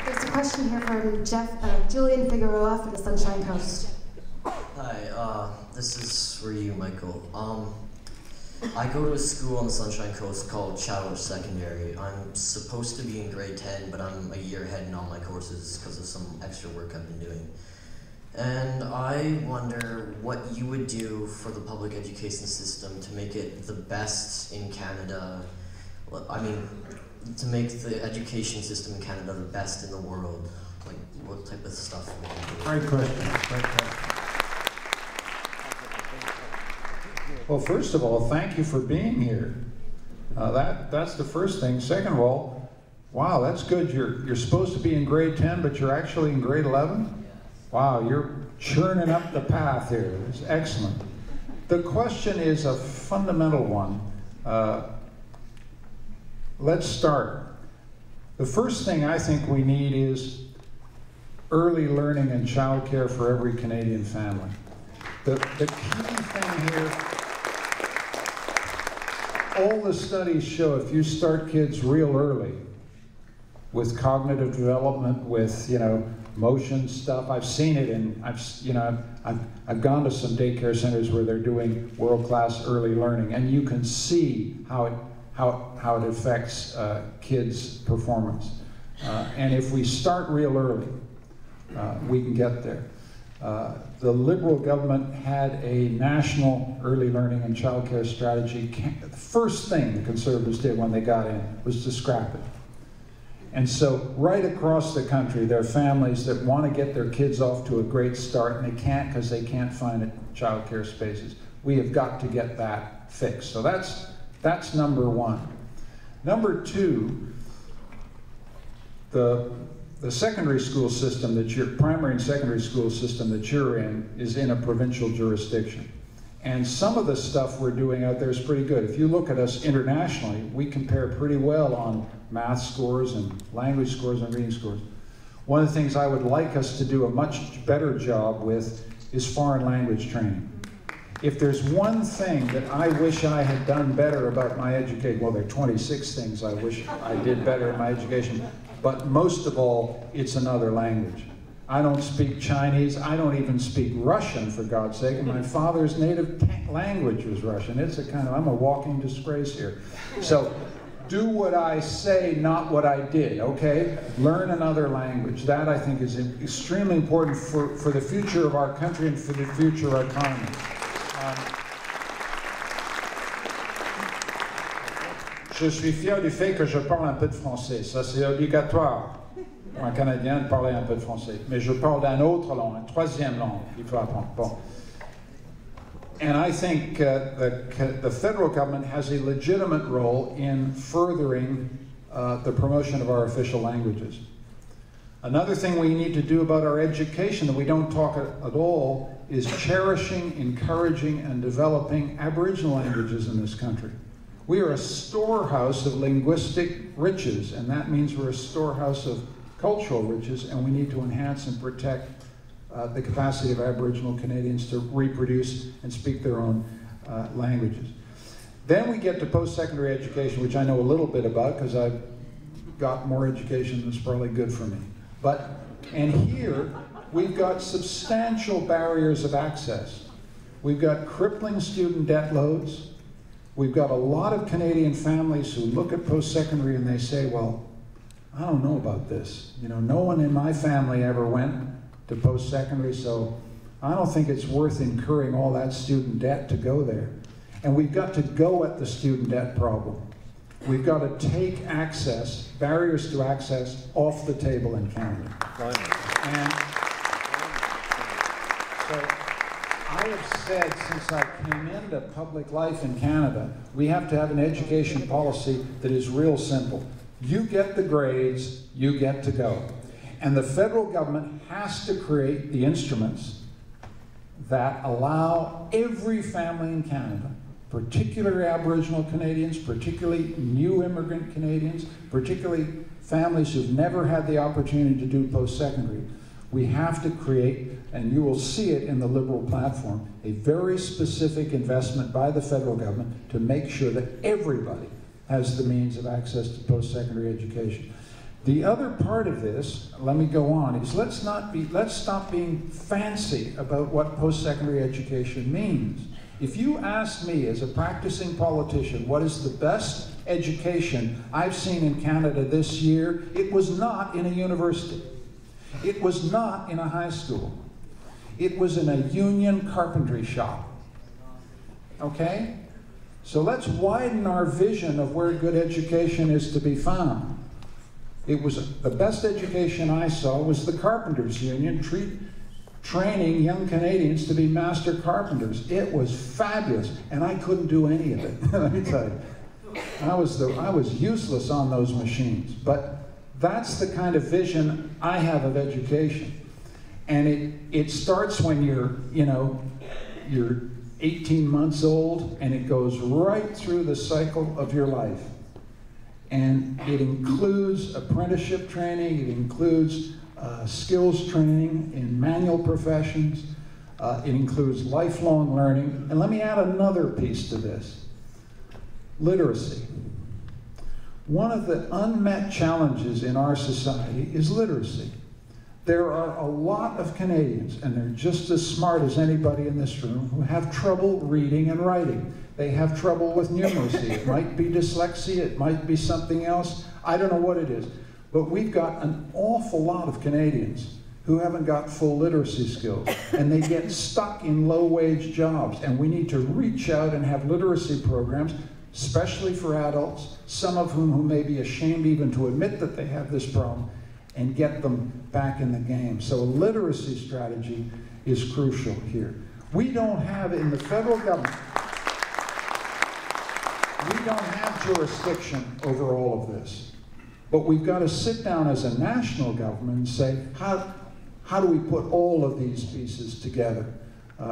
There's a question here from Julian Figueroa from the Sunshine Coast. Hi, this is for you, Michael. I go to a school on the Sunshine Coast called Chatler Secondary. I'm supposed to be in grade 10, but I'm a year ahead in all my courses because of some extra work I've been doing. And I wonder what you would do for the public education system to make it the best in Canada. Well, I mean, to make the education system in Canada the best in the world. Like, what type of stuff would you do? Great question. Great question. Well, first of all, thank you for being here. That's the first thing. Second of all, wow, that's good. You're supposed to be in grade 10, but you're actually in grade 11? Wow, you're churning up the path here. It's excellent. The question is a fundamental one. Let's start. The first thing I think we need is early learning and childcare for every Canadian family. The key thing here, all the studies show if you start kids real early with cognitive development, with, you know, motion stuff. I've seen it, and I've gone to some daycare centers where they're doing world-class early learning, and you can see how it affects kids' performance. And if we start real early, we can get there. The Liberal government had a national early learning and childcare strategy. The first thing the Conservatives did when they got in was to scrap it. And so right across the country, there are families that want to get their kids off to a great start, and they can't because they can't find child care spaces. We have got to get that fixed. So that's number one. Number two, the secondary school system that primary and secondary school system that you're in is in a provincial jurisdiction. And some of the stuff we're doing out there is pretty good. If you look at us internationally, we compare pretty well on math scores and language scores and reading scores. One of the things I would like us to do a much better job with is foreign language training. If there's one thing that I wish I had done better about my education, well, there are 26 things I wish I did better in my education, but most of all, it's another language. I don't speak Chinese. I don't even speak Russian, for God's sake. And my father's native language was Russian. It's I'm a walking disgrace here. So do what I say, not what I did, okay? Learn another language. That, I think, is extremely important for the future of our country and for the future of our economy. Je suis fier du fait que je parle un peu de français. Ça, c'est obligatoire pour un Canadien de parler un peu de français. Mais je parle d'une autre langue, une troisième langue qu'il faut apprendre. Bon. And I think the federal government has a legitimate role in furthering the promotion of our official languages. Another thing we need to do about our education that we don't talk at all is cherishing, encouraging, and developing Aboriginal languages in this country. We are a storehouse of linguistic riches, and that means we're a storehouse of cultural riches, and we need to enhance and protect the capacity of Aboriginal Canadians to reproduce and speak their own languages. Then we get to post-secondary education, which I know a little bit about because I've got more education that's probably good for me. And here, we've got substantial barriers of access. We've got crippling student debt loads. We've got a lot of Canadian families who look at post-secondary and they say, well, I don't know about this. You know, no one in my family ever went to post-secondary, so I don't think it's worth incurring all that student debt to go there. And we've got to go at the student debt problem. We've got to take access, barriers to access, off the table in Canada. And so I have said since I came into public life in Canada, we have to have an education policy that is real simple. You get the grades, you get to go. And the federal government has to create the instruments that allow every family in Canada, particularly Aboriginal Canadians, particularly new immigrant Canadians, particularly families who've never had the opportunity to do post-secondary. We have to create, and you will see it in the Liberal platform, a very specific investment by the federal government to make sure that everybody has the means of access to post-secondary education. The other part of this, let me go on, is let's stop being fancy about what post-secondary education means. If you ask me as a practicing politician what is the best education I've seen in Canada this year, it was not in a university. It was not in a high school. It was in a union carpentry shop. Okay? So let's widen our vision of where good education is to be found. It was the best education I saw was the Carpenters Union training young Canadians to be master carpenters. It was fabulous, and I couldn't do any of it. Let me tell you, I was useless on those machines. But that's the kind of vision I have of education, and it starts when you're 18 months old, and it goes right through the cycle of your life. And it includes apprenticeship training, it includes skills training in manual professions, it includes lifelong learning. And let me add another piece to this. Literacy. One of the unmet challenges in our society is literacy. There are a lot of Canadians, and they're just as smart as anybody in this room, who have trouble reading and writing. They have trouble with numeracy. It might be dyslexia, it might be something else. I don't know what it is. But we've got an awful lot of Canadians who haven't got full literacy skills, and they get stuck in low-wage jobs. And we need to reach out and have literacy programs, especially for adults, some of whom who may be ashamed even to admit that they have this problem, and get them back in the game. So a literacy strategy is crucial here. We don't have, in the federal government, we don't have jurisdiction over all of this. But we've got to sit down as a national government and say, how do we put all of these pieces together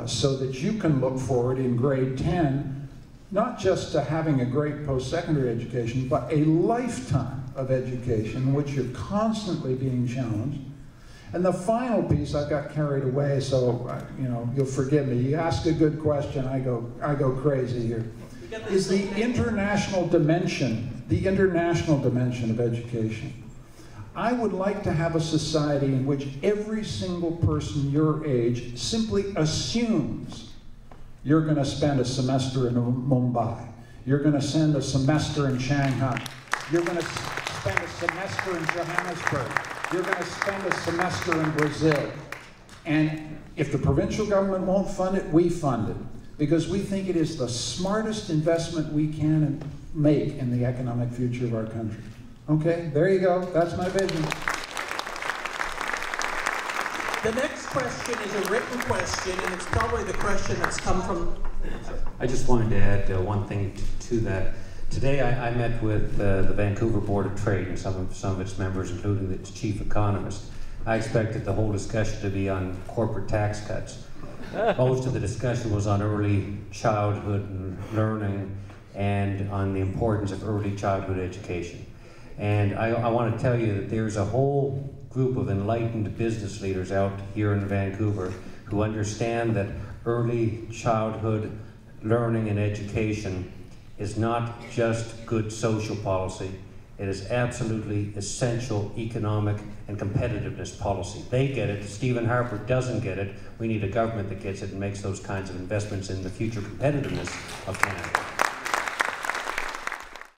so that you can look forward in grade 10, not just to having a great post-secondary education, but a lifetime of education in which you're constantly being challenged. And the final piece, I got carried away, so you'll forgive me. You ask a good question, I go crazy here. Is the international dimension of education. I would like to have a society in which every single person your age simply assumes you're going to spend a semester in Mumbai. You're going to spend a semester in Shanghai. You're going to spend a semester in Johannesburg. You're going to spend a semester in Brazil. And if the provincial government won't fund it, we fund it. Because we think it is the smartest investment we can make in the economic future of our country. Okay, there you go. That's my vision. The next question is a written question, and it's probably the question that's come from... I just wanted to add one thing to that. Today I met with the Vancouver Board of Trade and some of its members, including its chief economist. I expected the whole discussion to be on corporate tax cuts. Most of the discussion was on early childhood and learning and on the importance of early childhood education. And I want to tell you that there's a whole group of enlightened business leaders out here in Vancouver who understand that early childhood learning and education is not just good social policy, it is absolutely essential economic and competitiveness policy. They get it, Stephen Harper doesn't get it. We need a government that gets it and makes those kinds of investments in the future competitiveness of Canada.